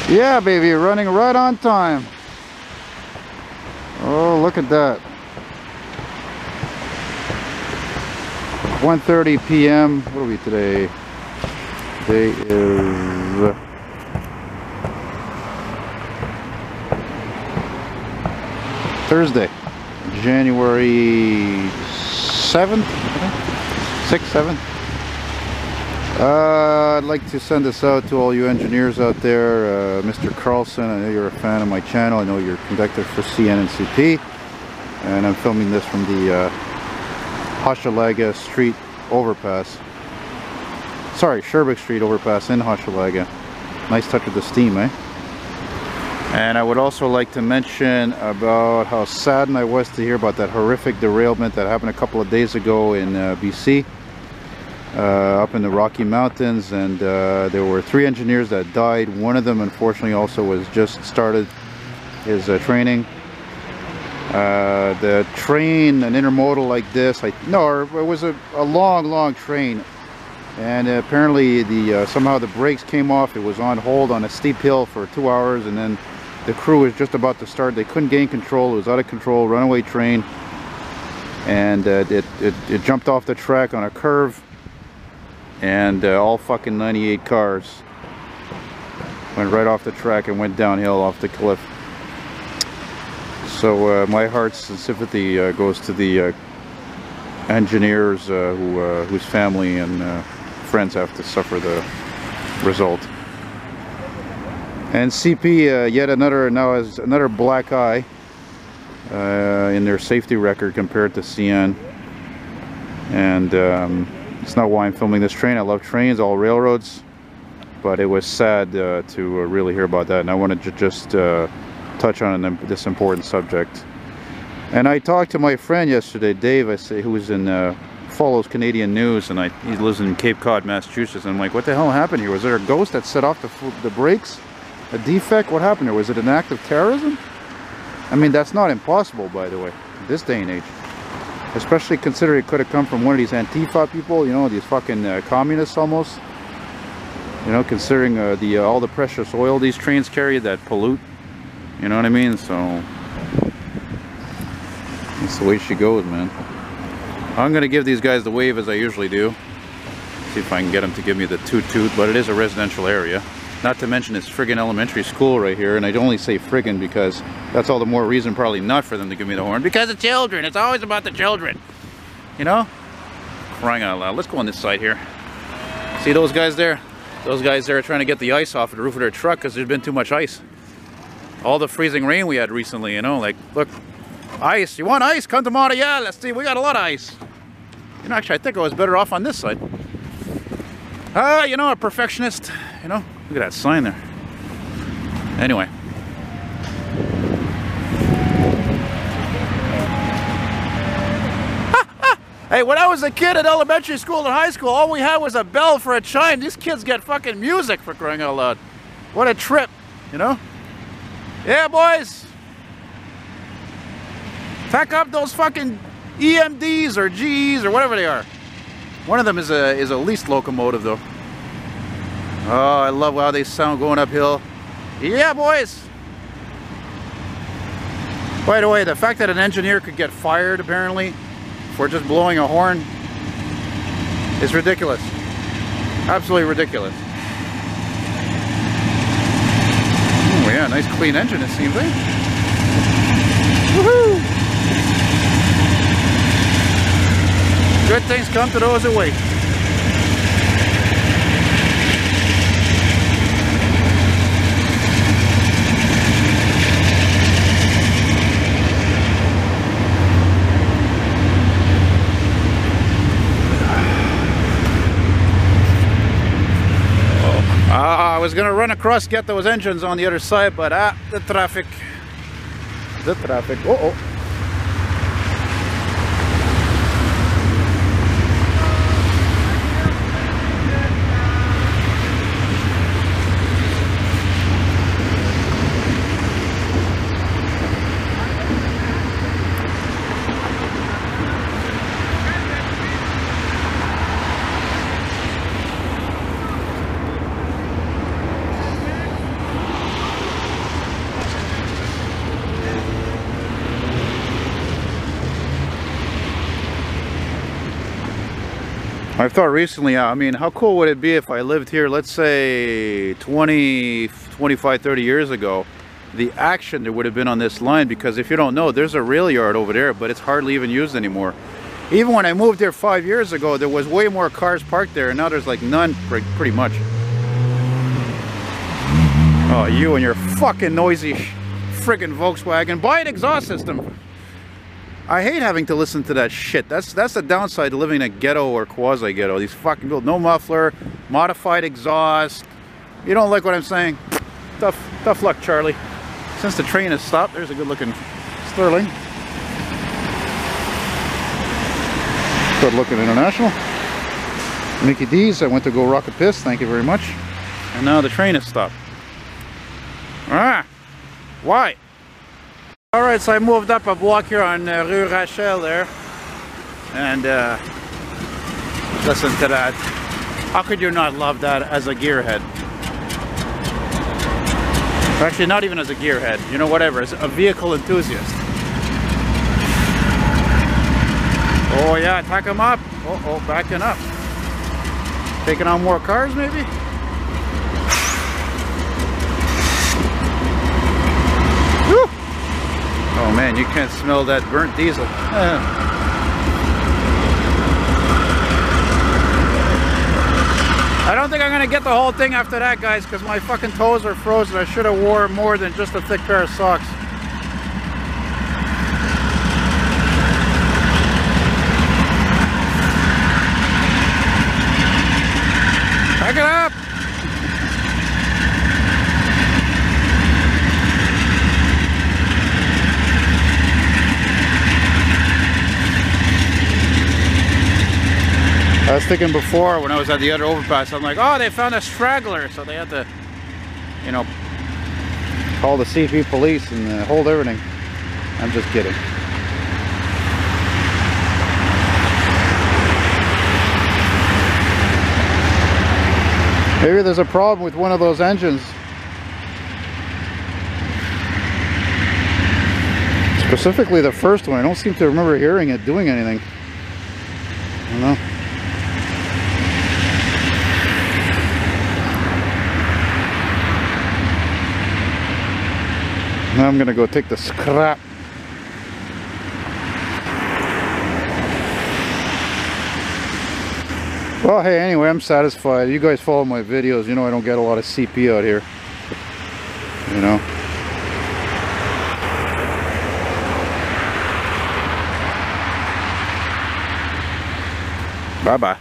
Yeah, baby, running right on time. Oh, look at that. 1:30 p.m. What are we today? Today is Thursday, January 7th, I think? 6th, 7th. I'd like to send this out to all you engineers out there. Mr. Carlson, I know you're a fan of my channel. I know you're a conductor for CN and CP. And I'm filming this from the Hochelaga Street overpass. Sorry, Sherbrooke Street overpass in Hochelaga. Nice touch of the steam, eh? And I would also like to mention about how saddened I was to hear about that horrific derailment that happened a couple of days ago in BC. Up in the Rocky Mountains, and there were 3 engineers that died. One of them unfortunately also was just started his training. The train, an intermodal like this, it was a long train, and apparently somehow the brakes came off. It was on hold on a steep hill for 2 hours, and then the crew was just about to start. They couldn't gain control. It was out of control, runaway train, and it jumped off the track on a curve. And all fucking 98 cars went right off the track and went downhill off the cliff. So my heart's sympathy goes to the engineers whose family and friends have to suffer the result. And CP yet another has another black eye in their safety record compared to CN. And it's not why I'm filming this train. I love trains, all railroads, but it was sad to really hear about that, and I wanted to just touch on this important subject. And I talked to my friend yesterday, Dave, follows Canadian news, and he lives in Cape Cod, Massachusetts, and I'm like, what the hell happened here? Was there a ghost that set off the brakes? A defect? What happened there? Was it an act of terrorism? I mean, that's not impossible, by the way, in this day and age. Especially considering it could have come from one of these Antifa people, you know, these fucking communists almost. You know, considering all the precious oil these trains carry that pollute. You know what I mean? So that's the way she goes, man. I'm gonna give these guys the wave as I usually do. See if I can get them to give me the toot-toot, but it is a residential area. Not to mention it's friggin' elementary school right here, and I only say friggin' because that's all the more reason probably not for them to give me the horn. Because of children, it's always about the children. You know? Crying out loud. Let's go on this side here. See those guys there? Those guys there are trying to get the ice off of the roof of their truck because there's been too much ice. All the freezing rain we had recently, you know, like, look, ice. You want ice? Come to Montreal. Let's see, we got a lot of ice. You know, actually, I think I was better off on this side. You know, a perfectionist, you know. Look at that sign there. Anyway. Hey, when I was a kid at elementary school and high school, all we had was a bell for a chime. These kids get fucking music, for crying out loud. What a trip, you know? Yeah, boys. Pack up those fucking EMDs or GEs or whatever they are. One of them is a leased locomotive, though. Oh, I love how they sound going uphill. Yeah, boys. By the way, the fact that an engineer could get fired, apparently, for just blowing a horn is ridiculous. Absolutely ridiculous. Oh yeah, nice clean engine it seems, eh? Woohoo! Good things come to those who wait. I was gonna run across, get those engines on the other side, but the traffic. Uh-oh. I've thought recently, I mean, how cool would it be if I lived here, let's say 20, 25, 30 years ago, the action there would have been on this line, because if you don't know, there's a rail yard over there, but it's hardly even used anymore. Even when I moved there 5 years ago, there was way more cars parked there, and now there's like none, pretty much. Oh, you and your fucking noisy friggin' Volkswagen. Buy an exhaust system. I hate having to listen to that shit. That's the downside to living in a ghetto or quasi-ghetto. These fucking people, no muffler, modified exhaust. You don't like what I'm saying? Tough luck, Charlie. Since the train has stopped, there's a good-looking Sterling. Good-looking International. Mickey D's, I went to go rock a piss, thank you very much. And now the train has stopped. Ah! Why? Alright, so I moved up a block here on Rue Rachel there. And listen to that. How could you not love that as a gearhead? Actually, not even as a gearhead. You know, whatever. As a vehicle enthusiast. Oh yeah, tack them up. Oh, backing up. Taking on more cars, maybe? Woo! Oh man, you can't smell that burnt diesel. I don't think I'm gonna get the whole thing after that, guys, because my fucking toes are frozen. I should have wore more than just a thick pair of socks. Back it up! I was thinking before, when I was at the other overpass, I'm like, oh, they found a straggler, so they had to, you know, call the CP police and hold everything. I'm just kidding. Maybe there's a problem with one of those engines. Specifically the first one. I don't seem to remember hearing it doing anything. I don't know. Now I'm gonna go take the scrap. Well, hey, anyway, I'm satisfied. You guys follow my videos, you know I don't get a lot of CP out here. You know. Bye-bye.